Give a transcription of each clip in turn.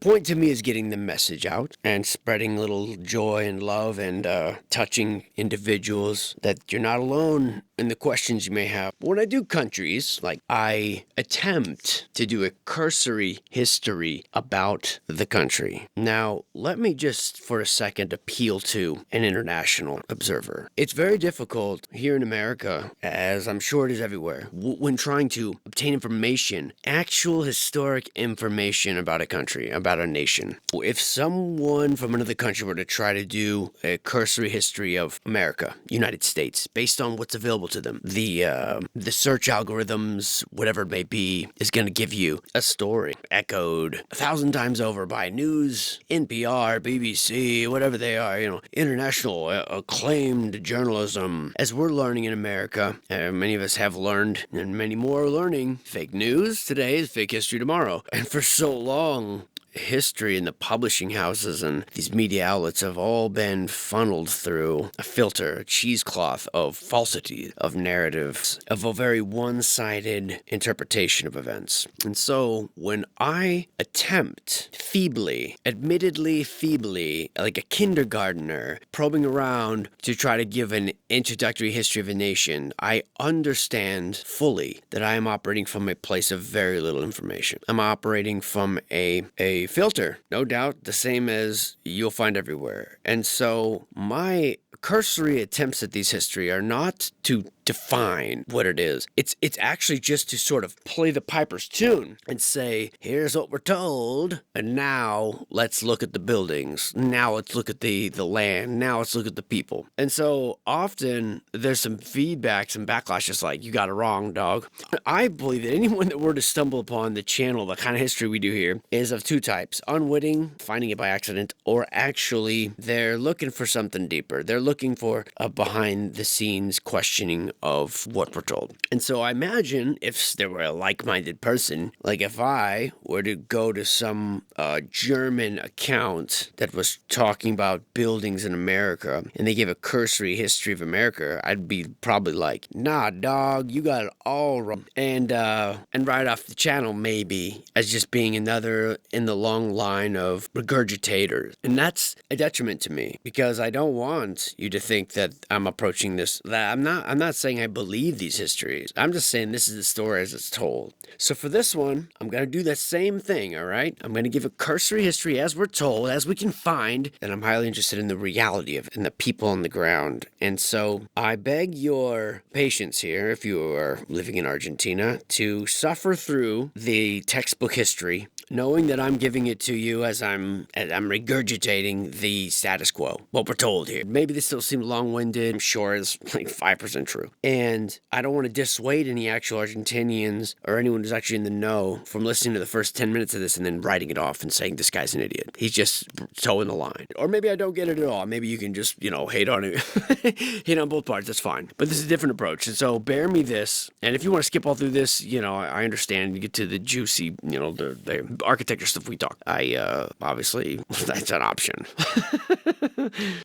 point to me is getting the message out and spreading little joy and love and touching individuals that you're not alone in the questions you may have. When I do countries, like I attempt to do a cursory history about the country. Now, let me just for a second appeal to an international observer. It's very difficult here in America, as I'm sure it is everywhere, when trying to obtain information, actual historic information about a country, about a nation. If someone from another country were to try to do a cursory history of America, United States, based on what's available to them, the search algorithms, whatever it may be, is going to give you a story echoed 1,000 times over by news, NPR, BBC, whatever they are, international acclaimed journalism. As we're learning in America, many of us have learned, and many more are learning, fake news today is fake history tomorrow. And for so long, history and the publishing houses and these media outlets have all been funneled through a filter, a cheesecloth of falsity, of narratives, of a very one-sided interpretation of events. And so when I attempt admittedly feebly, like a kindergartner, probing around to try to give an introductory history of a nation, I understand fully that I am operating from a place of very little information. I'm operating from a filter, no doubt, the same as you'll find everywhere. And so my cursory attempts at these history are not to define what it is. It's actually just to sort of play the piper's tune and say, here's what we're told, and now let's look at the buildings. Now let's look at the land. Now let's look at the people. And so often there's some feedback, some backlash, just like, you got it wrong, dog. I believe that anyone that were to stumble upon the channel, the kind of history we do here, is of two types: unwitting, finding it by accident, or actually they're looking for something deeper. They're looking for a behind-the-scenes questioning of what we're told. And so I imagine if there were a like-minded person, like if I were to go to some German account that was talking about buildings in America, and they gave a cursory history of America, I'd be probably like, nah, dog, you got it all wrong. And right off the channel, maybe, as just being another in the long line of regurgitators. And that's a detriment to me, because I don't want you to think that I'm approaching this, that I'm not saying I believe these histories. I'm just saying this is the story as it's told. So for this one, I'm going to do that same thing, all right? I'm going to give a cursory history as we're told, as we can find, and I'm highly interested in the reality of it and the people on the ground. And so I beg your patience here, if you are living in Argentina, to suffer through the textbook history, knowing that I'm giving it to you as I'm regurgitating the status quo, what we're told here. Maybe this still seems long-winded. I'm sure it's like 5% true. And I don't want to dissuade any actual Argentinians or anyone who's actually in the know from listening to the first 10 minutes of this and then writing it off and saying this guy's an idiot. He's just towing the line. Or maybe I don't get it at all. Maybe you can just, hate on it. Hate on both parts. That's fine. But this is a different approach. And so bear me this. And if you want to skip all through this, I understand. You get to the juicy, the architecture stuff we talk. Obviously, that's an option.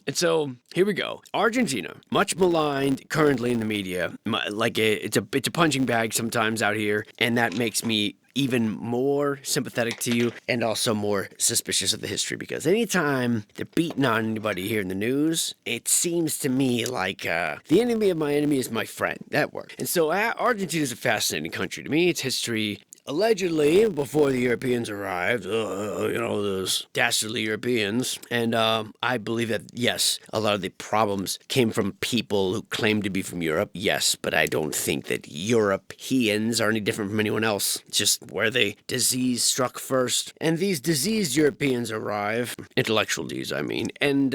And so here we go. Argentina, much maligned currently in the media. Like it's a punching bag sometimes out here, and that makes me even more sympathetic to you and also more suspicious of the history, because anytime they're beating on anybody here in the news, it seems to me like the enemy of my enemy is my friend. That works. And so Argentina is a fascinating country to me. Its history, allegedly, before the Europeans arrived, those dastardly Europeans. And I believe that, yes, a lot of the problems came from people who claim to be from Europe. Yes, but I don't think that Europeans are any different from anyone else. It's just where the disease struck first. And these diseased Europeans arrive, intellectual disease, I mean, and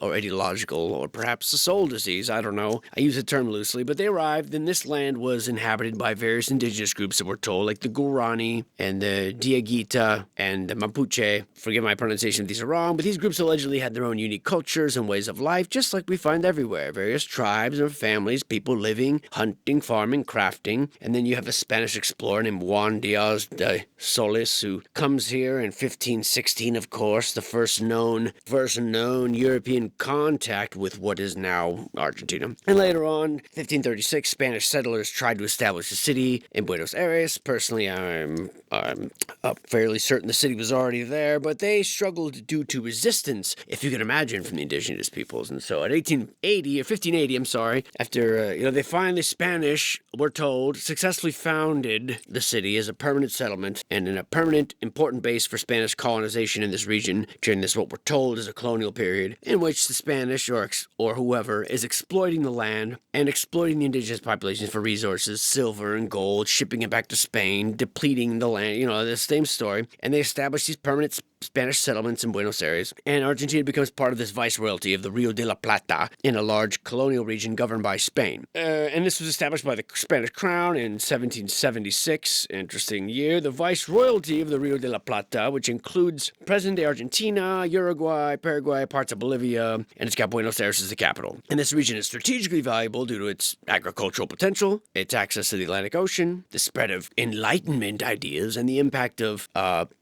or ideological, or perhaps a soul disease, I don't know. I use the term loosely, but they arrived, and this land was inhabited by various indigenous groups that were told, like the Guarani, and the Diaguita, and the Mapuche. Forgive my pronunciation if these are wrong, but these groups allegedly had their own unique cultures and ways of life, just like we find everywhere. Various tribes and families, people living, hunting, farming, crafting, and then you have a Spanish explorer named Juan Diaz de Solis, who comes here in 1516, of course, the first known European in contact with what is now Argentina. And later on, 1536, Spanish settlers tried to establish a city in Buenos Aires. Personally, I'm fairly certain the city was already there, but they struggled due to resistance, if you can imagine, from the indigenous peoples. And so at 1580, I'm sorry, after, they finally, Spanish, we're told, successfully founded the city as a permanent settlement and in a permanent, important base for Spanish colonization in this region during this, what we're told is a colonial period, in which the Spanish or whoever is exploiting the land and exploiting the indigenous populations for resources, silver and gold, shipping it back to Spain, depleting the land, the same story. And they established these permanent Spanish settlements in Buenos Aires, and Argentina becomes part of this viceroyalty of the Rio de la Plata in a large colonial region governed by Spain. And this was established by the Spanish crown in 1776, interesting year. The viceroyalty of the Rio de la Plata, which includes present-day Argentina, Uruguay, Paraguay, parts of Bolivia, and it's got Buenos Aires as the capital. And this region is strategically valuable due to its agricultural potential, its access to the Atlantic Ocean, the spread of Enlightenment ideas, and the impact of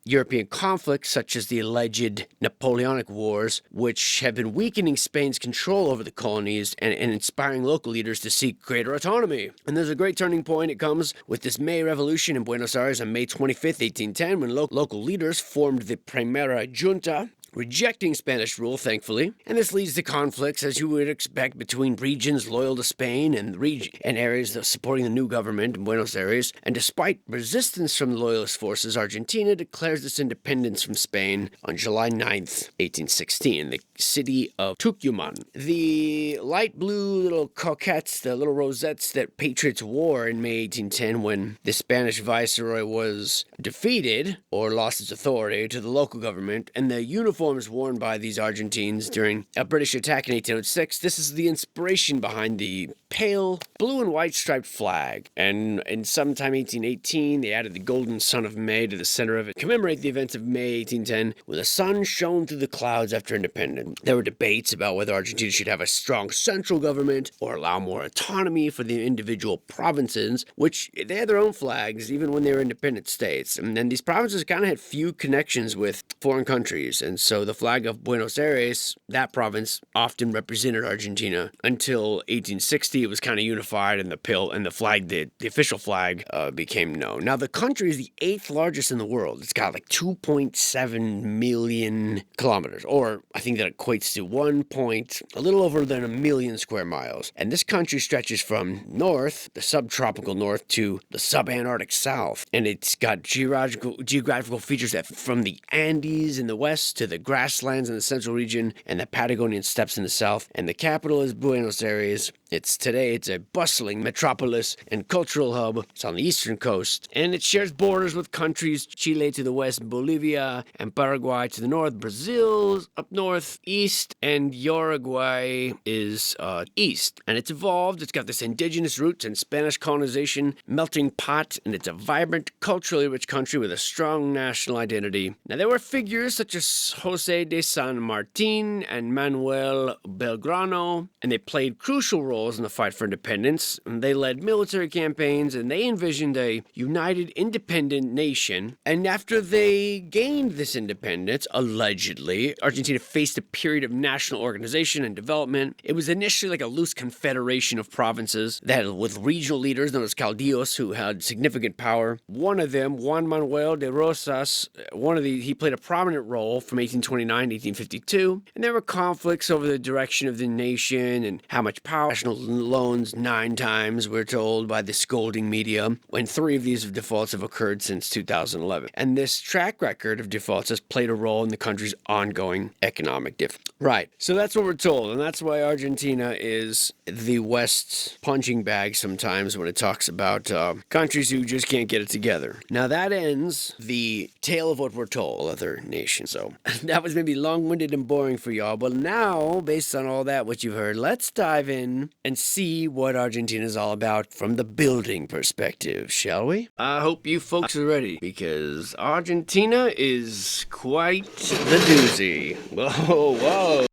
European conflicts such as the alleged Napoleonic Wars, which have been weakening Spain's control over the colonies and inspiring local leaders to seek greater autonomy. And there's a great turning point. It comes with this May Revolution in Buenos Aires on May 25th, 1810, when local leaders formed the Primera Junta, rejecting Spanish rule, thankfully. And this leads to conflicts, as you would expect, between regions loyal to Spain and areas that supporting the new government in Buenos Aires. And despite resistance from the loyalist forces, Argentina declares its independence from Spain on July 9th, 1816, the city of Tucumán. The light blue little coquettes, the little rosettes that patriots wore in May 1810 when the Spanish viceroy was defeated or lost its authority to the local government, and the uniforms worn by these Argentines during a British attack in 1806. This is the inspiration behind the pale blue and white striped flag. And in sometime 1818, they added the golden sun of May to the center of it, commemorate the events of May 1810, when the sun shone through the clouds after independence. There were debates about whether Argentina should have a strong central government or allow more autonomy for the individual provinces, which they had their own flags even when they were independent states. And then these provinces kind of had few connections with foreign countries, and so the flag of Buenos Aires, that province, often represented Argentina until 1860. It was kind of unified, and the flag, the official flag, became known. Now the country is the 8th largest in the world. It's got like 2.7 million kilometers, or I think that equates to a little over than a million square miles. And this country stretches from north, the subtropical north, to the subantarctic south, and it's got geographical features that from the Andes in the west to the grasslands in the central region and the Patagonian steppes in the south. And the capital is Buenos Aires. Today it's a bustling metropolis and cultural hub. It's on the eastern coast, and it shares borders with countries Chile to the west, Bolivia, and Paraguay to the north, Brazil up north, east, and Uruguay is east. And it's evolved. It's got this indigenous roots and Spanish colonization melting pot, and it's a vibrant, culturally rich country with a strong national identity. Now, there were figures such as Jose de San Martin and Manuel Belgrano, and they played crucial roles in the fight for independence. And they led military campaigns, and they envisioned a united, independent nation. And after they gained this independence, allegedly, Argentina faced a period of national organization and development. It was initially like a loose confederation of provinces that with regional leaders known as caudillos who had significant power. One of them, Juan Manuel de Rosas, he played a prominent role from 1829 to 1852. And there were conflicts over the direction of the nation and how much power. National loans 9 times, we're told by the scolding media, when 3 of these defaults have occurred since 2011. And this track record of defaults has played a role in the country's ongoing economic difficulty. Right, so that's what we're told, and that's why Argentina is the West's punching bag sometimes when it talks about countries who just can't get it together. Now that ends the tale of what we're told, other nations. So that was maybe long-winded and boring for y'all, but now, based on all that, what you've heard, let's dive in and see what Argentina is all about from the building perspective, shall we? I hope you folks are ready, because Argentina is quite the doozy. Whoa, whoa.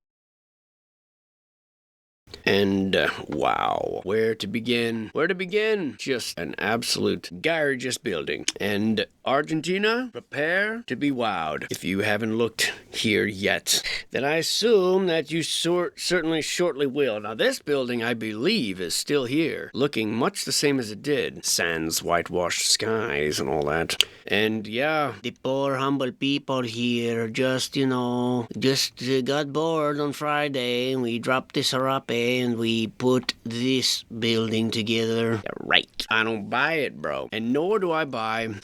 And wow, where to begin? Where to begin? Just an absolute gorgeous building. And Argentina, prepare to be wowed. If you haven't looked here yet, then I assume that you certainly shortly will. Now this building, I believe, is still here, looking much the same as it did. Sans whitewashed skies and all that. And yeah, the poor humble people here just got bored on Friday, and we dropped this sarape and we put this building together. Yeah, right. I don't buy it, bro. And nor do I buy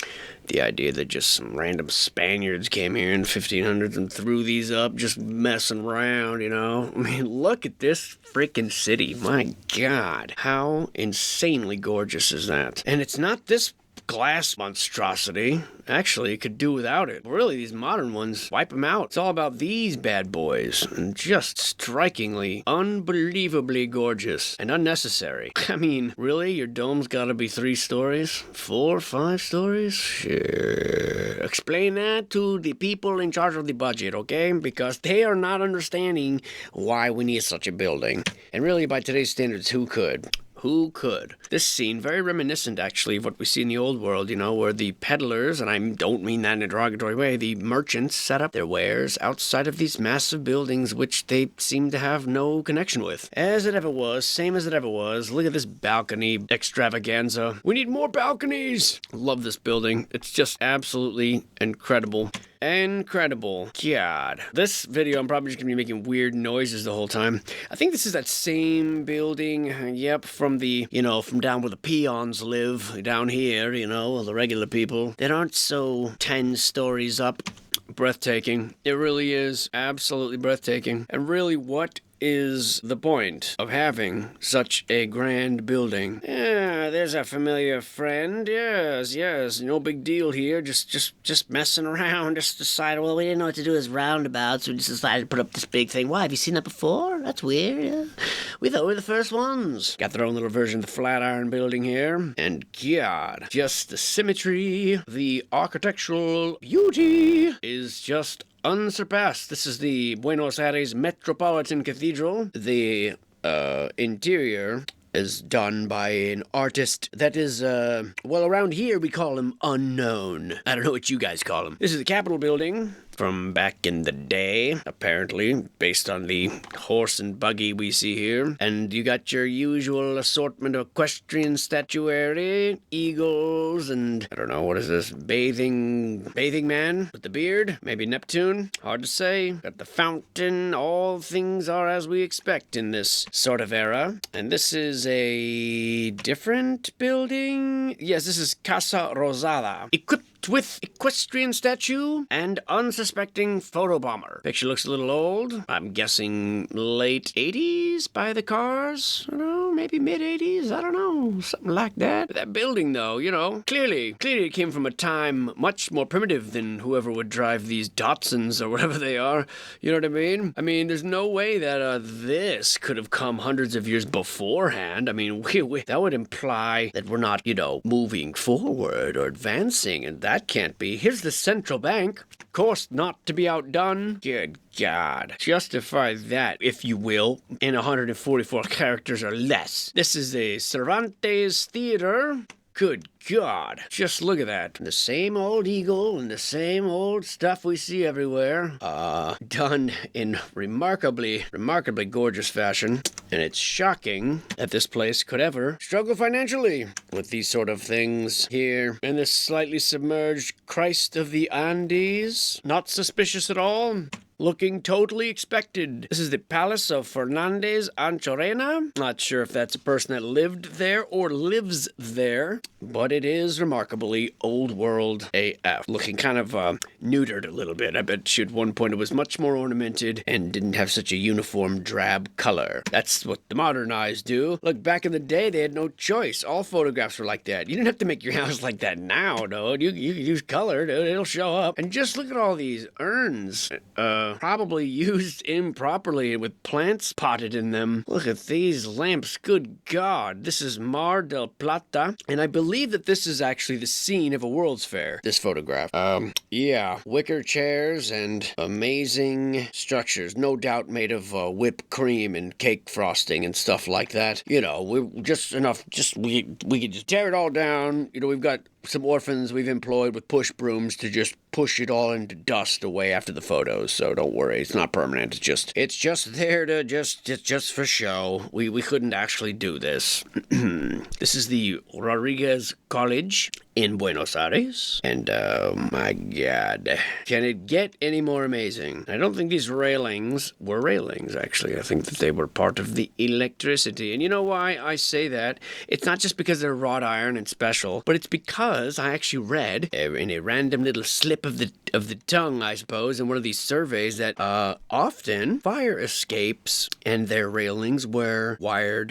the idea that just some random Spaniards came here in the 1500s and threw these up just messing around, I mean, look at this freaking city. My God. How insanely gorgeous is that? And it's not this glass monstrosity. Actually, it could do without it. Really, these modern ones, wipe them out. It's all about these bad boys. And just strikingly, unbelievably gorgeous. And unnecessary. I mean, really? Your dome's gotta be 3 stories? 4, 5 stories? Sure. Explain that to the people in charge of the budget, okay? Because they are not understanding why we need such a building. And really, by today's standards, who could? Who could? This scene, very reminiscent, actually, of what we see in the old world, where the peddlers, and I don't mean that in a derogatory way, the merchants set up their wares outside of these massive buildings, which they seem to have no connection with. As it ever was, same as it ever was. Look at this balcony extravaganza. We need more balconies! Love this building. It's just absolutely incredible. Incredible. God. This video, I'm probably just going to be making weird noises the whole time. I think this is that same building, yep, from the, from down where the peons live, down here, the regular people that aren't so 10 stories up. Breathtaking. It really is absolutely breathtaking. And really, what is the point of having such a grand building? Yeah, there's a familiar friend. Yes, no big deal here. Just messing around. Just decided, well, we didn't know what to do as roundabouts, so we just decided to put up this big thing. Why, have you seen that before? That's weird. Yeah. We thought we were the first ones. Got their own little version of the Flatiron building here. And God, just the symmetry, the architectural beauty is just unsurpassed. This is the Buenos Aires Metropolitan Cathedral. The interior is done by an artist that is, well, around here we call him unknown. I don't know what you guys call him. This is the Capitol building from back in the day, apparently, based on the horse and buggy we see here. And you got your usual assortment of equestrian statuary, eagles, and I don't know, what is this? Bathing man with the beard? Maybe Neptune? Hard to say. Got the fountain. All things are as we expect in this sort of era. And this is a different building. Yes, this is Casa Rosada. Equipped with equestrian statue and unsuspecting photobomber. Picture looks a little old. I'm guessing late 80s by the cars. I don't know, maybe mid 80s. I don't know, something like that. But that building, though, clearly it came from a time much more primitive than whoever would drive these Datsuns or whatever they are. You know what I mean? I mean, there's no way that this could have come hundreds of years beforehand. I mean, that would imply that we're not, moving forward or advancing, and that can't be. Here's the central bank. Of course, not to be outdone. Good God. Justify that, if you will, in 144 characters or less. This is a Cervantes Theater. Good God. Just look at that. The same old eagle and the same old stuff we see everywhere. Done in remarkably gorgeous fashion. And it's shocking that this place could ever struggle financially with these sort of things here. And this slightly submerged Christ of the Andes. Not suspicious at all. Looking totally expected. This is the Palace of Fernandez Anchorena. Not sure if that's a person that lived there or lives there, but it is remarkably old world AF. Looking kind of neutered a little bit. I bet you at one point it was much more ornamented and didn't have such a uniform drab color. That's what the modern eyes do. Look, back in the day, they had no choice. All photographs were like that. You didn't have to make your house like that now, dude. You use color, dude. It'll show up. And just look at all these urns. probably used improperly with plants potted in them. Look at these lamps. Good God. This is Mar del Plata. And I believe that this is actually the scene of a World's Fair, this photograph. Yeah. Wicker chairs and amazing structures. No doubt made of whipped cream and cake frosting and stuff like that. You know, we're just enough, we could just tear it all down. You know, we've got some orphans we've employed with push brooms to just push it all into dust away after the photos, so don't worry, it's not permanent. It's just there to just for show. We couldn't actually do this. This is the Rodriguez College in Buenos Aires, and oh my God, can it get any more amazing? I don't think these railings were railings, actually. I think that they were part of the electricity, and you know why I say that? It's not just because they're wrought iron and special, but it's because I actually read in a random little slip of the tongue, I suppose, in one of these surveys that often fire escapes and their railings were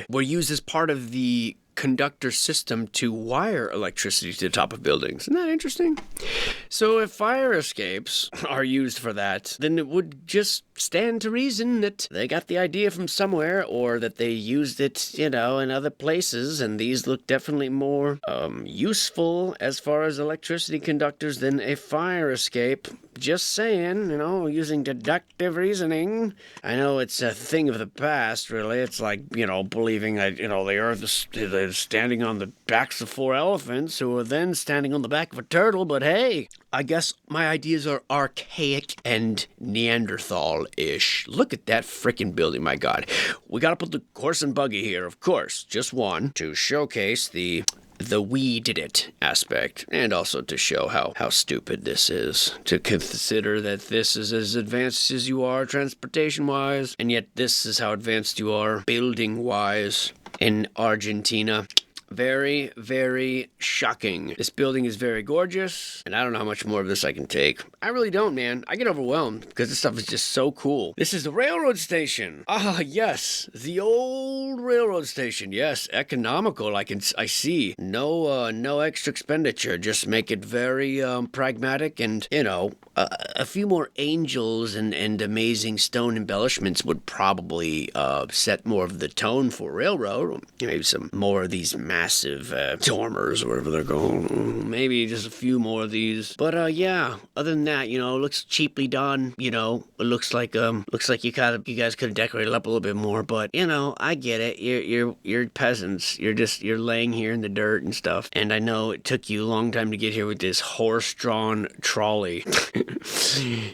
used as part of the conductor system to wire electricity to the top of buildings. Isn't that interesting? So if fire escapes are used for that, then it would just stand to reason that they got the idea from somewhere, or that they used it, you know, in other places, and these look definitely more useful as far as electricity conductors than a fire escape. Just saying, you know, using deductive reasoning. I know it's a thing of the past, really. It's like, you know, believing that, you know, the earth is standing on the backs of 4 elephants who are then standing on the back of a turtle, but hey, I guess my ideas are archaic and Neanderthal-ish. Look at that frickin' building, my God. We gotta put the horse and buggy here, of course, just one, to showcase the we did it aspect, and also to show how stupid this is, to consider that this is as advanced as you are transportation-wise, and yet this is how advanced you are building-wise in Argentina. Very, very shocking. This building is very gorgeous, and I don't know how much more of this I can take. I really don't, man. I get overwhelmed because this stuff is just so cool. This is the railroad station. Ah, yes. The old railroad station. Yes, economical. I see. No extra expenditure. Just make it very pragmatic, and, you know, a few more angels and amazing stone embellishments would probably set more of the tone for railroad. Maybe some more of these massive dormers or whatever they're called. Maybe just a few more of these. But yeah, other than that, you know, it looks cheaply done. You know, it looks like you guys could have decorated it up a little bit more. But you know, I get it. You're peasants. You're laying here in the dirt and stuff. And I know it took you a long time to get here with this horse-drawn trolley.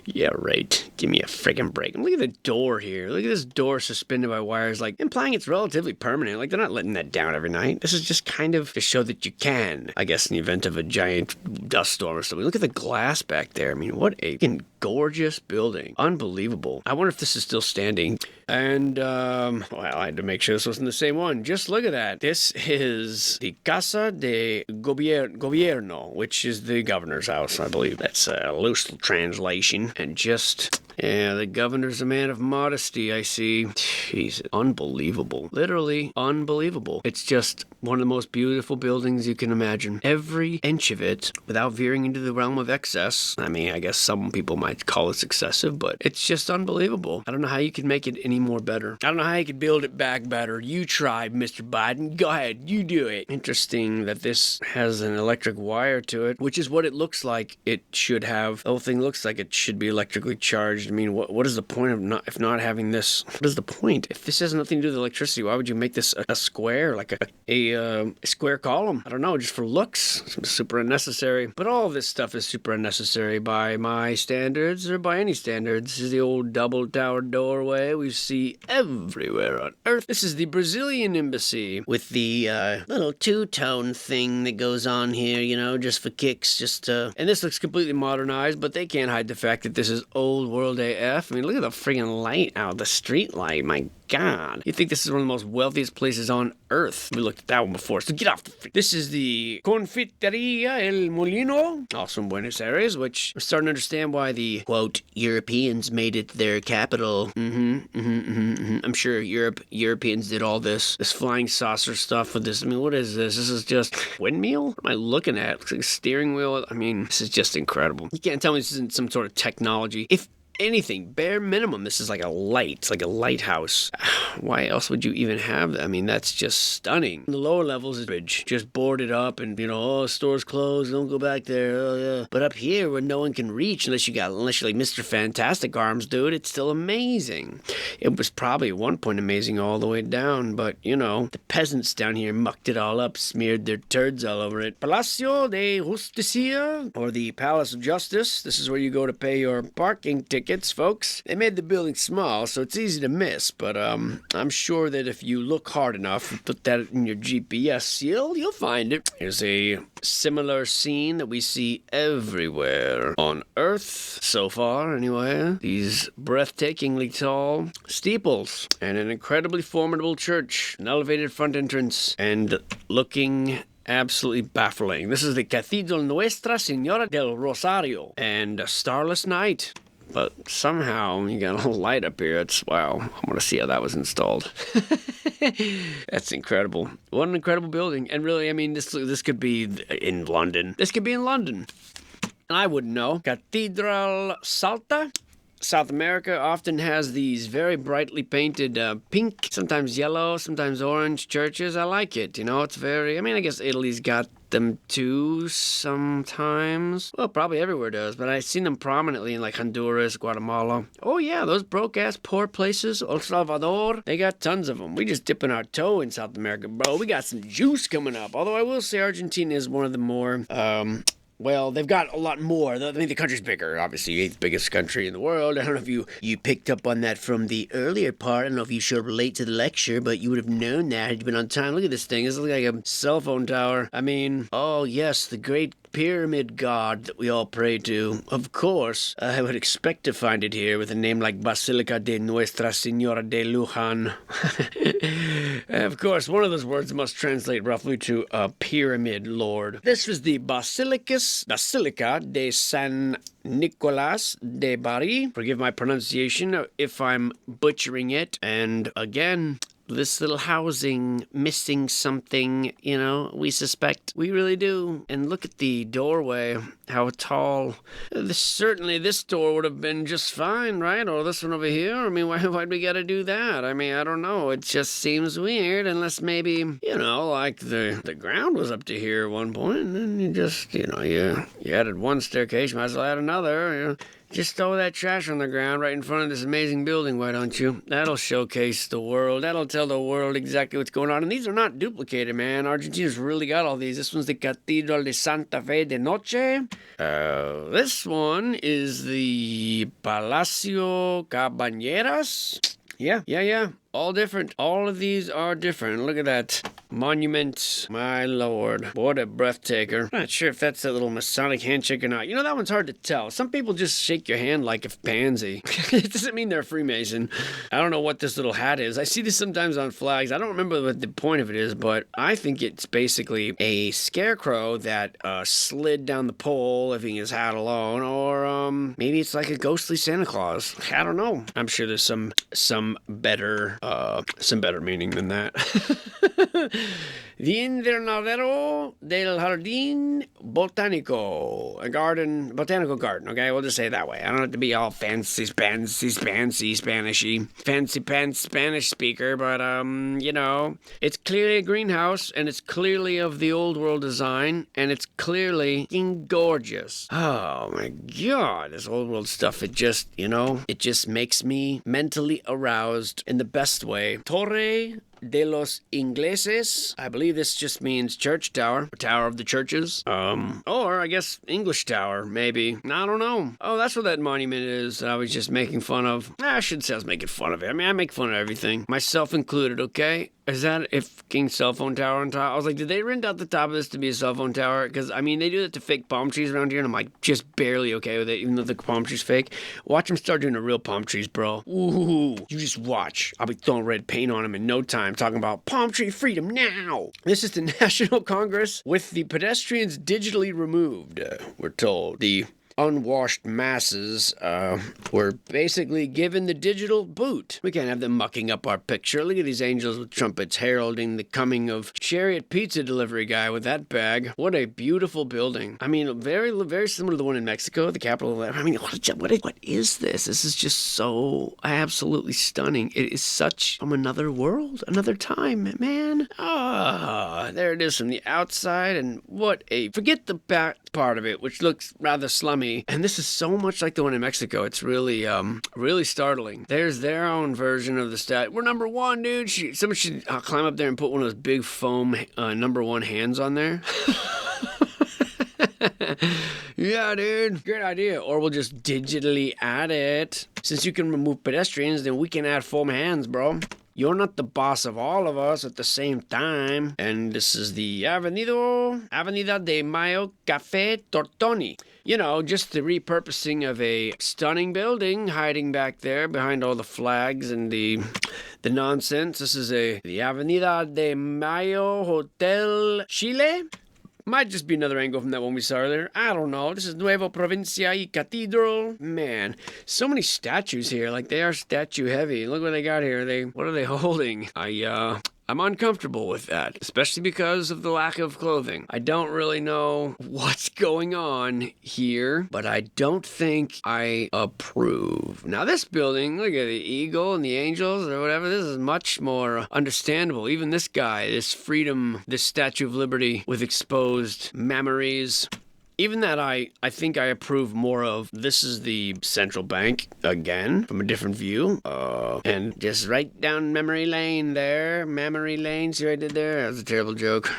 Yeah, right. Give me a friggin' break. And look at the door here. Look at this door suspended by wires, like implying it's relatively permanent. Like they're not letting that down every night. This is just kind of to show that you can, I guess, in the event of a giant dust storm or something. Look at the glass back there. I mean, what a gorgeous building. Unbelievable. I wonder if this is still standing. And, well, I had to make sure this wasn't the same one. Just look at that. This is the Casa de Gobierno, which is the governor's house, I believe. That's a loose translation. And just... yeah, the governor's a man of modesty, I see. Jeez, unbelievable. Literally unbelievable. It's just one of the most beautiful buildings you can imagine. Every inch of it, without veering into the realm of excess. I mean, I guess some people might call this excessive, but it's just unbelievable. I don't know how you could make it any more better. I don't know how you could build it back better. You try, Mr. Biden. Go ahead, you do it. Interesting that this has an electric wire to it, which is what it looks like it should have. The whole thing looks like it should be electrically charged. I mean, what is the point of not having this? What is the point? If this has nothing to do with electricity, why would you make this a square, like a square column? I don't know, just for looks. It's super unnecessary. But all of this stuff is super unnecessary by my standards, or by any standards. This is the old double tower doorway we see everywhere on Earth. This is the Brazilian embassy with the little two-tone thing that goes on here, you know, just for kicks, and this looks completely modernized, but they can't hide the fact that this is old world AF. I mean, look at the friggin' light out, the street light, my God. You think this is one of the most wealthiest places on Earth. We looked at that one before, so get off the This is the Confiteria El Molino, also in Buenos Aires, which I'm starting to understand why the, quote, Europeans made it their capital. I'm sure Europeans did all this flying saucer stuff with this. I mean, what is this? This is just windmill? What am I looking at? It looks like a steering wheel. I mean, this is just incredible. You can't tell me this isn't some sort of technology. anything, bare minimum. This is like a light. It's like a lighthouse. Why else would you even have that? I mean, that's just stunning. The lower levels is bridge, just boarded up and, store's closed, don't go back there. Oh, yeah. But up here where no one can reach unless you're like Mr. Fantastic Arms, dude, it's still amazing. It was probably at one point amazing all the way down, but, the peasants down here mucked it all up, smeared their turds all over it. Palacio de Justicia, or the Palace of Justice. This is where you go to pay your parking tickets, folks. They made the building small, so it's easy to miss, but I'm sure that if you look hard enough and put that in your GPS, you'll find it. Here's a similar scene that we see everywhere on Earth, so far anyway. These breathtakingly tall steeples and an incredibly formidable church, an elevated front entrance, and looking absolutely baffling. This is the Cathedral Nuestra Señora del Rosario, and a starless night. But somehow you got a little light up here. Wow. I want to see how that was installed. That's incredible. What an incredible building. And really, I mean, this could be in London. This could be in London. And I wouldn't know. Catedral Salta. South America often has these very brightly painted pink, sometimes yellow, sometimes orange churches. I like it. It's very, I guess Italy's got them too sometimes. Well, probably everywhere does, but I've seen them prominently in like Honduras, Guatemala. Oh yeah, those broke-ass poor places, El Salvador, they got tons of them. We just dipping our toe in South America, bro. We got some juice coming up. Although I will say Argentina is one of the more, well, they've got a lot more. I mean, the country's bigger, obviously, 8th biggest country in the world. I don't know if you picked up on that from the earlier part. I don't know if you should relate to the lecture, but you would have known that had you been on time. Look at this thing. This looks like a cell phone tower. I mean, oh, yes, the great pyramid god that we all pray to. Of course, I would expect to find it here with a name like Basilica de Nuestra Señora de Luján. Of course, one of those words must translate roughly to a pyramid lord. This was the Basilica de San Nicolas de Bari. Forgive my pronunciation if I'm butchering it. And again, this little housing missing something, we suspect. We really do. And look at the doorway, how tall. This door would have been just fine, right? Or this one over here. I mean, why'd we gotta do that? I mean, I don't know. It just seems weird, unless maybe, like the ground was up to here at one point, and then you just, you added one staircase, might as well add another, Just throw that trash on the ground right in front of this amazing building, why don't you? That'll showcase the world. That'll tell the world exactly what's going on. And these are not duplicated, man. Argentina's really got all these. This one's the Catedral de Santa Fe de Noche. This one is the Palacio Cabañeras. Yeah. All different. All of these are different. Look at that monument. My lord. What a breathtaker. I'm not sure if that's a little Masonic handshake or not. That one's hard to tell. Some people just shake your hand like a pansy. It doesn't mean they're a Freemason. I don't know what this little hat is. I see this sometimes on flags. I don't remember what the point of it is, but I think it's basically a scarecrow that slid down the pole, leaving his hat alone, or maybe it's like a ghostly Santa Claus. I don't know. I'm sure there's some better meaning than that. The Invernadero del Jardín Botánico, botanical garden, okay? We'll just say it that way. I don't have to be all fancy Spanishy, fancy pants Spanish speaker, but, it's clearly a greenhouse, and it's clearly of the old world design, and it's clearly gorgeous. Oh my God, this old world stuff, it just makes me mentally aroused in the best way. Torre de los Ingleses. I believe this just means church tower, or tower of the churches. Or I guess English tower, maybe. I don't know. Oh, that's what that monument is that I was just making fun of. I shouldn't say I was making fun of it. I mean, I make fun of everything. Myself included, okay? Is that a fucking cell phone tower on top? I was like, did they rent out the top of this to be a cell phone tower? Because, I mean, they do that to fake palm trees around here, and I'm like, just barely okay with it, even though the palm tree's fake. Watch them start doing the real palm trees, bro. Ooh, you just watch. I'll be throwing red paint on them in no time, talking about palm tree freedom now. This is the National Congress with the pedestrians digitally removed, we're told. The unwashed masses were basically given the digital boot. We can't have them mucking up our picture. Look at these angels with trumpets heralding the coming of Chariot pizza delivery guy with that bag. What a beautiful building. I mean, very, very similar to the one in Mexico, the capital. I mean, what is this? This is just so absolutely stunning. It is such from another world, another time, man. There it is from the outside, and forget the back part of it, which looks rather slummy. And this is so much like the one in Mexico. It's really, really startling. There's their own version of the stat. We're number one, dude. Someone should climb up there and put one of those big foam number one hands on there. Yeah, dude. Great idea. Or we'll just digitally add it. Since you can remove pedestrians, then we can add foam hands, bro. You're not the boss of all of us at the same time. And this is the Avenida de Mayo Café Tortoni. You know, just the repurposing of a stunning building hiding back there behind all the flags and the nonsense. This is the Avenida de Mayo Hotel Chile. Might just be another angle from that one we saw earlier. I don't know. This is Nuevo Provincia y Cathedral. Man, so many statues here. Like, they are statue heavy. Look what they got here. What are they holding? I'm uncomfortable with that, especially because of the lack of clothing. I don't really know what's going on here, but I don't think I approve. Now this building, look at the eagle and the angels or whatever, this is much more understandable. Even this guy, this freedom, this Statue of Liberty with exposed memories. Even that I think I approve more of. This is the central bank, again, from a different view. And just right down memory lane there. Memory lane, see what I did there? That was a terrible joke.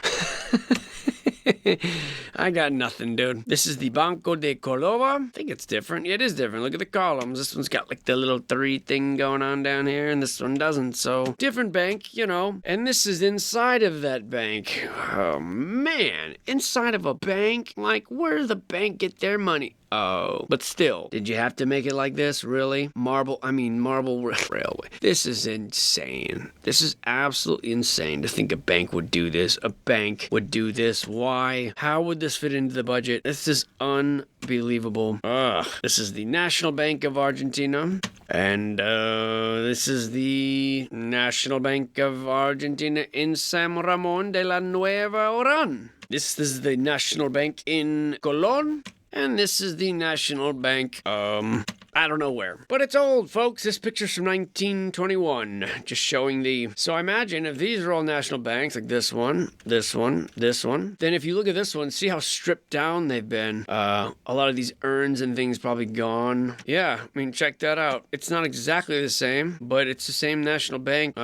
I got nothing, dude. This is the Banco de Córdoba. I think it's different. Yeah, it is different. Look at the columns. This one's got like the little 3 thing going on down here, and this one doesn't. So, different bank, you know. And this is inside of that bank. Oh, man. Inside of a bank? Like, where does the bank get their money? Oh, but still, did you have to make it like this? Really? Marble Railway. This is insane. This is absolutely insane to think a bank would do this. A bank would do this. Why? How would this fit into the budget? This is unbelievable. This is the National Bank of Argentina. And this is the National Bank of Argentina in San Ramon de la Nueva Oran. This is the National Bank in Colón. And this is the National Bank, I don't know where. But it's old, folks. This picture's from 1921. Just showing so I imagine if these are all national banks, like this one, this one, this one, then if you look at this one, see how stripped down they've been. A lot of these urns and things probably gone. Yeah, I mean, check that out. It's not exactly the same, but it's the same national bank.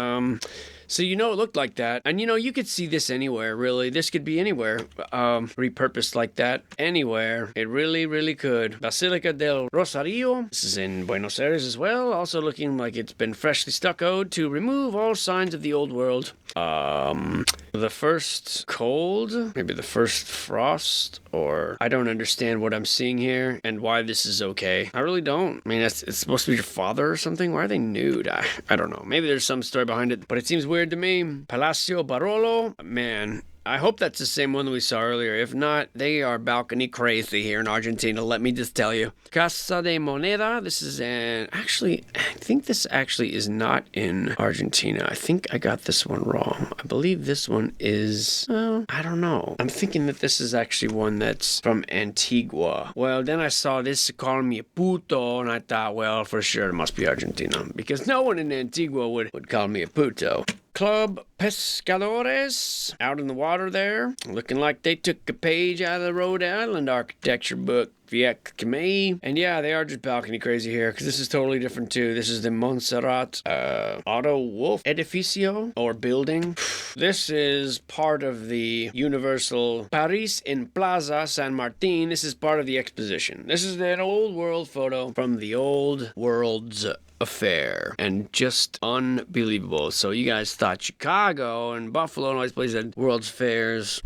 So you know it looked like that. And you know, you could see this anywhere, really. This could be anywhere. Repurposed like that. Anywhere. It really, really could. Basilica del Rosario. This is in Buenos Aires as well. Also looking like it's been freshly stuccoed to remove all signs of the old world. The first cold, maybe the first frost, or I don't understand what I'm seeing here and why this is okay. I really don't. I mean, it's supposed to be your father or something. Why are they nude? I don't know. Maybe there's some story behind it, but it seems weird to me. Palacio Barolo, man. I hope that's the same one that we saw earlier. If not, they are balcony crazy here in Argentina, let me just tell you. Casa de Moneda, this is actually, I think this actually is not in Argentina. I think I got this one wrong. I believe this one is, I don't know. I'm thinking that this is actually one that's from Antigua. Well, then I saw this call me a puto, and I thought, well, for sure it must be Argentina, because no one in Antigua would call me a puto. Club Pescadores, out in the water there, looking like they took a page out of the Rhode Island architecture book. And yeah, they are just balcony crazy here, because this is totally different too. This is the Montserrat Otto Wolf Edificio, or building. This is part of the Universal Paris in Plaza San Martin. This is part of the exposition. This is an old world photo from the old world's affair, and just unbelievable. So you guys thought Chicago and Buffalo and all these places had world's fairs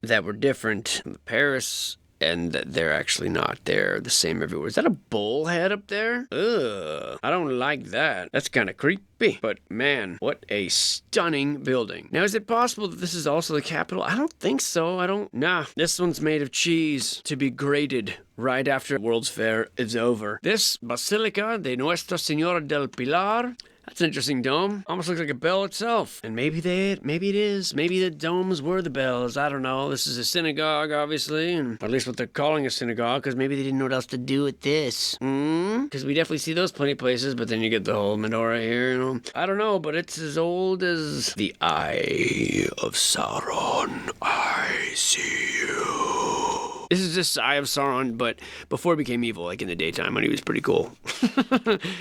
that were different. Paris and they're actually not. They're the same everywhere. Is that a bull head up there? Ugh, I don't like that. That's kind of creepy. But man, what a stunning building. Now, is it possible that this is also the capital? I don't think so. Nah, this one's made of cheese to be grated right after World's Fair is over. This Basilica de Nuestra Señora del Pilar. That's an interesting dome. Almost looks like a bell itself. And maybe it is. Maybe the domes were the bells. I don't know. This is a synagogue, obviously. And or at least what they're calling a synagogue, because maybe they didn't know what else to do with this. Because we definitely see those plenty of places, but then you get the whole menorah here, you know. I don't know, but it's as old as the Eye of Sauron. I see you. This is just Eye of Sauron, but before he became evil, like in the daytime when he was pretty cool.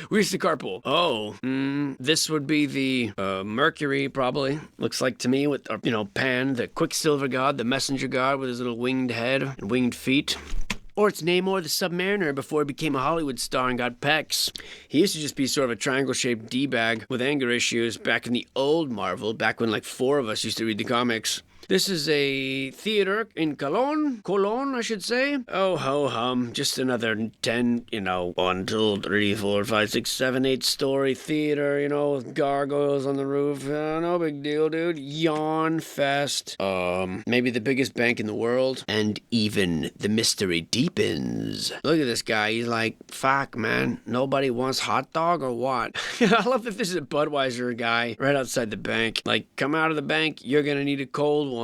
We used to carpool. Oh, this would be the Mercury, probably. Looks like to me with, Pan, the Quicksilver god, the messenger god with his little winged head and winged feet. Or it's Namor the Submariner before he became a Hollywood star and got pecs. He used to just be sort of a triangle-shaped D-bag with anger issues back in the old Marvel, back when like 4 of us used to read the comics. This is a theater in Cologne, I should say. Oh, ho hum, just another 10, 1, 2, 3, 4, 5, 6, 7, 8 story theater, with gargoyles on the roof. No big deal, dude. Yawn fest. Maybe the biggest bank in the world. And even the mystery deepens. Look at this guy. He's like, fuck, man. Nobody wants hot dog or what? I love that this is a Budweiser guy right outside the bank. Like, come out of the bank. You're gonna need a cold one.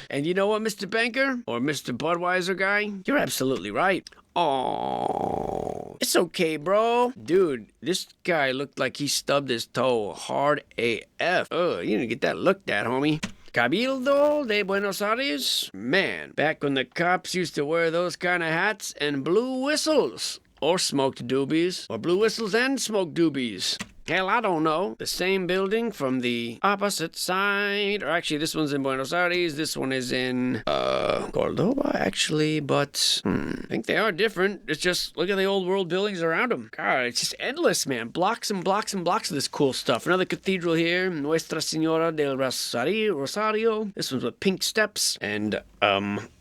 And you know what, Mr. Banker? Or Mr. Budweiser guy? You're absolutely right. Oh, it's okay, bro. Dude, this guy looked like he stubbed his toe hard AF. Oh, you didn't get that looked at, homie. Cabildo de Buenos Aires? Man, back when the cops used to wear those kind of hats and blue whistles. Or smoked doobies. Or blue whistles and smoked doobies. Hell, I don't know. The same building from the opposite side. Or actually, this one's in Buenos Aires. This one is in, Cordoba, actually. But, I think they are different. It's just, look at the old world buildings around them. God, it's just endless, man. Blocks and blocks and blocks of this cool stuff. Another cathedral here. Nuestra Señora del Rosario. This one's with pink steps. And,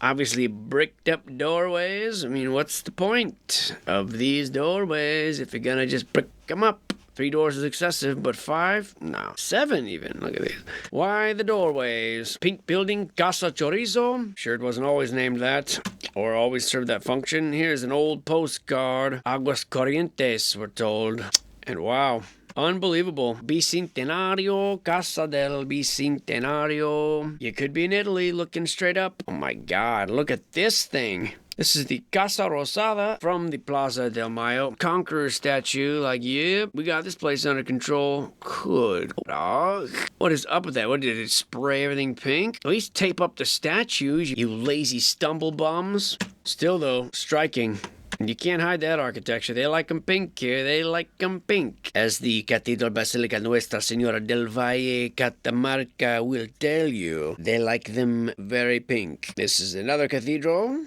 obviously bricked up doorways. I mean, what's the point of these doorways if you're gonna just brick them up? 3 doors is excessive, but 5? No. 7 even. Look at these. Why the doorways? Pink building, Casa Chorizo. Sure it wasn't always named that. Or always served that function. Here's an old postcard. Aguas Corrientes, we're told. And wow. Unbelievable. Bicentenario, Casa del Bicentenario. You could be in Italy looking straight up. Oh my God, look at this thing. This is the Casa Rosada from the Plaza del Mayo. Conqueror statue, like, yep, we got this place under control. Good dog. What is up with that? What, did it spray everything pink? At least tape up the statues, you lazy stumble bums. Still, though, striking. You can't hide that architecture. They like them pink here. They like them pink. As the Cathedral Basilica Nuestra Señora del Valle Catamarca will tell you, they like them very pink. This is another cathedral.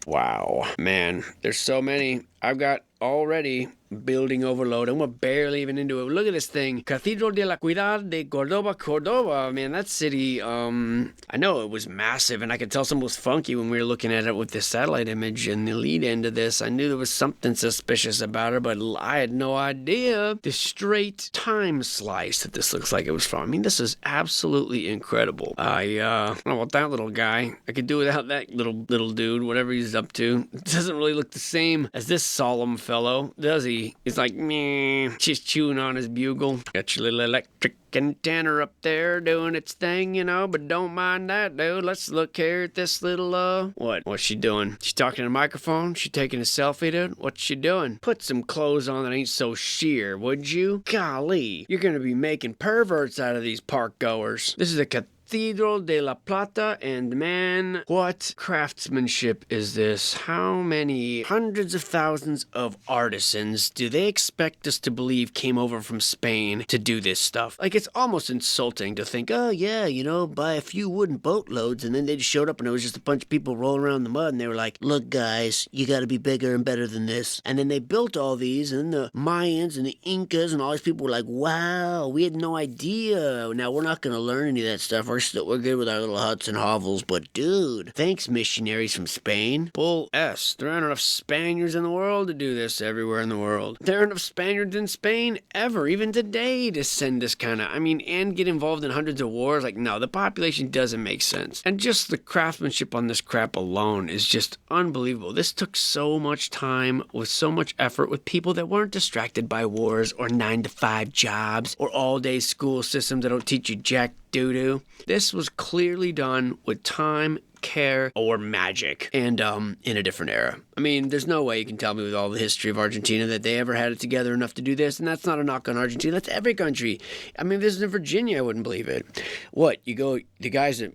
Wow. Man, there's so many. I've got already building overload, and we're barely even into it. Look at this thing. Cathedral de la Ciudad de Cordoba. Man, that city, I know it was massive, and I could tell something was funky when we were looking at it with the satellite image and the lead end of this. I knew there was something suspicious about her, but I had no idea the straight time slice that this looks like it was from. I mean, this is absolutely incredible. I don't know about that little guy. I could do without that little dude, whatever he's up to. It doesn't really look the same as this solemn fellow, does he? He's like, meh, just chewing on his bugle. Got your little electric antenna up there doing its thing, but don't mind that, dude. Let's look here at this little, what's she doing? She talking to the microphone? She taking a selfie, dude? What's she doing? Put some clothes on that ain't so sheer, would you? Golly, you're gonna be making perverts out of these park goers. This is a Cathedral de la Plata, and man, what craftsmanship is this? How many hundreds of thousands of artisans do they expect us to believe came over from Spain to do this stuff? Like, it's almost insulting to think, oh yeah, buy a few wooden boatloads, and then they just showed up and it was just a bunch of people rolling around in the mud, and they were like, look guys, you gotta be bigger and better than this. And then they built all these, and then the Mayans and the Incas and all these people were like, wow, we had no idea. Now we're not gonna learn any of that stuff. we're good with our little huts and hovels, but dude, thanks missionaries from Spain. Bull S. There aren't enough Spaniards in the world to do this everywhere in the world. There aren't enough Spaniards in Spain ever, even today, to send this kind of, and get involved in hundreds of wars. Like, no, the population doesn't make sense. And just the craftsmanship on this crap alone is just unbelievable. This took so much time with so much effort with people that weren't distracted by wars or 9-to-5 jobs or all-day school systems that don't teach you jack doo-doo. This was clearly done with time, care, or magic, and in a different era. There's no way you can tell me with all the history of Argentina that they ever had it together enough to do this, and that's not a knock on Argentina. That's every country. This is in Virginia. I wouldn't believe it. What, you go, the guys that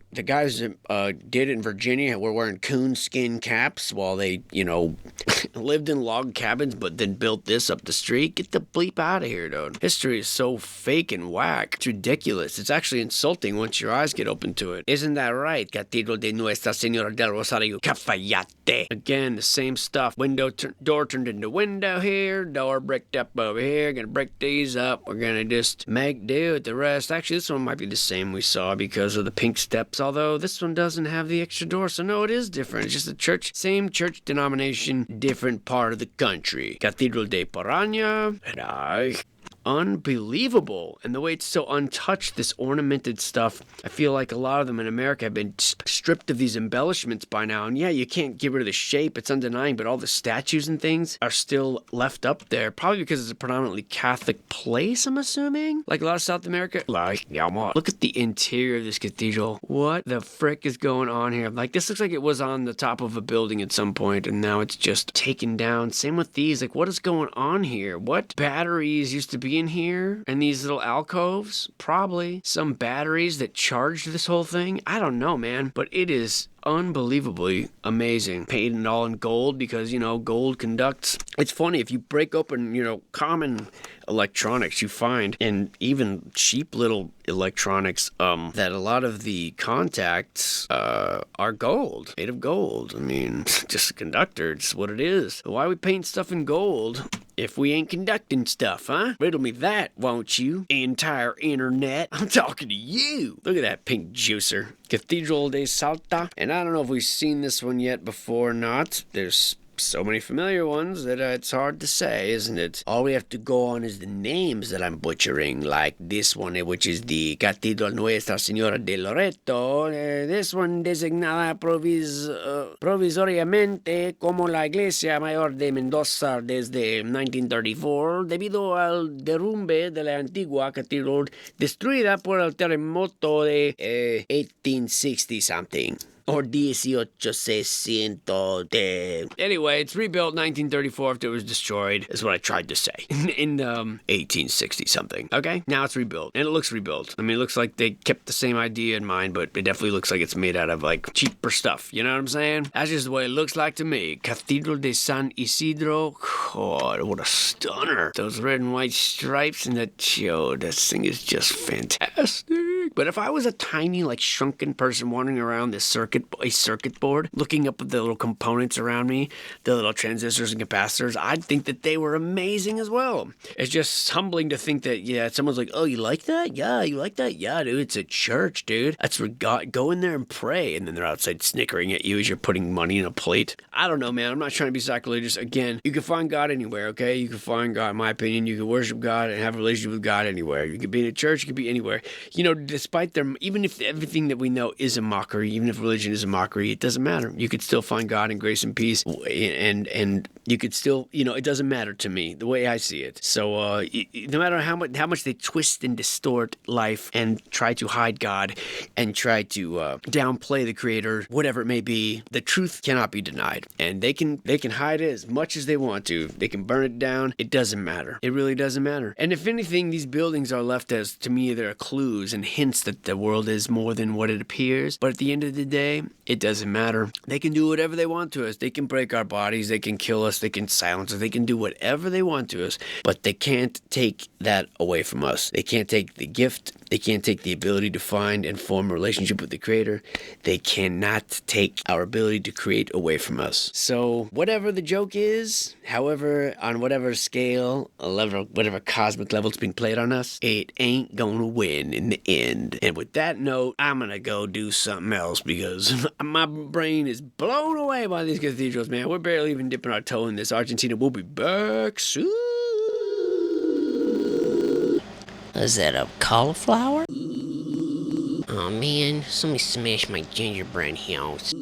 did it in Virginia were wearing coonskin caps while they, lived in log cabins, but then built this up the street? Get the bleep out of here, dude. History is so fake and whack. It's ridiculous. It's actually insulting once your eyes get open to it. Isn't that right? Cathedral de Nuestra Señora del Rosario Cafayate. Again, the same stuff. Door turned into window here. Door bricked up over here. Gonna break these up. We're gonna just make do with the rest. Actually, this one might be the same we saw because of the pink steps, although this one doesn't have the extra door. So no, it is different. It's just a church, same church denomination, different part of the country. Cathedral de Paraña. Unbelievable. And the way it's so untouched, this ornamented stuff, I feel like a lot of them in America have been stripped of these embellishments by now. And yeah, you can't get rid of the shape, it's undenying, but all the statues and things are still left up there, probably because it's a predominantly Catholic place, I'm assuming. Like a lot of South America. Look at the interior of this cathedral. What the frick is going on here? Like, this looks like it was on the top of a building at some point, and now it's just taken down. Same with these. Like, what is going on here? What batteries used to be in here and these little alcoves? Probably some batteries that charged this whole thing. I don't know, man, but it is unbelievably amazing. Painted all in gold because, gold conducts. It's funny, if you break open, common electronics, you find, and even cheap little electronics, that a lot of the contacts are gold, made of gold. Just a conductor, it's what it is. Why we paint stuff in gold if we ain't conducting stuff, huh? Riddle me that, won't you? Entire internet. I'm talking to you. Look at that pink juicer. Cathedral de Salta. And I don't know if we've seen this one yet before or not. There's so many familiar ones that it's hard to say, isn't it? All we have to go on is the names that I'm butchering, like this one, which is the Cathedral Nuestra Señora de Loreto. This one designada provisoriamente como la Iglesia Mayor de Mendoza desde 1934, debido al derrumbe de la antigua catedral destruida por el terremoto de 1860 something. Or 1860. Anyway, it's rebuilt 1934 after it was destroyed, is what I tried to say. In 1860 something. Okay? Now it's rebuilt. And it looks rebuilt. It looks like they kept the same idea in mind, but it definitely looks like it's made out of, cheaper stuff. You know what I'm saying? That's just the way it looks like to me. Cathedral de San Isidro. God, what a stunner. Those red and white stripes and that thing is just fantastic. But if I was a tiny, shrunken person wandering around this circuit board, looking up at the little components around me, the little transistors and capacitors, I'd think that they were amazing as well. It's just humbling to think that, someone's like, oh, you like that? Yeah, you like that? Yeah, dude, it's a church, dude. That's where God, go in there and pray. And then they're outside snickering at you as you're putting money in a plate. I don't know, man. I'm not trying to be sacrilegious. Again, you can find God anywhere, okay? You can find God, in my opinion. You can worship God and have a relationship with God anywhere. You could be in a church, you could be anywhere. Despite their, even if everything that we know is a mockery, even if religion is a mockery, it doesn't matter. You could still find God in grace and peace, and you could still, it doesn't matter to me, the way I see it. So no matter how much they twist and distort life and try to hide God and try to downplay the Creator, whatever it may be, the truth cannot be denied. And they can hide it as much as they want to. They can burn it down. It doesn't matter. It really doesn't matter. And if anything, these buildings are left as, to me, they're clues and hints that the world is more than what it appears. But at the end of the day, it doesn't matter. They can do whatever they want to us. They can break our bodies. They can kill us. They can silence us. They can do whatever they want to us. But they can't take that away from us. They can't take the gift. They can't take the ability to find and form a relationship with the Creator. They cannot take our ability to create away from us. So whatever the joke is, however, on whatever scale, whatever cosmic level it's being played on us, it ain't gonna win in the end. And with that note, I'm gonna go do something else because my brain is blown away by these cathedrals, man. We're barely even dipping our toe in this. Argentina will be back soon. Is that a cauliflower? Oh man, somebody smashed my gingerbread house.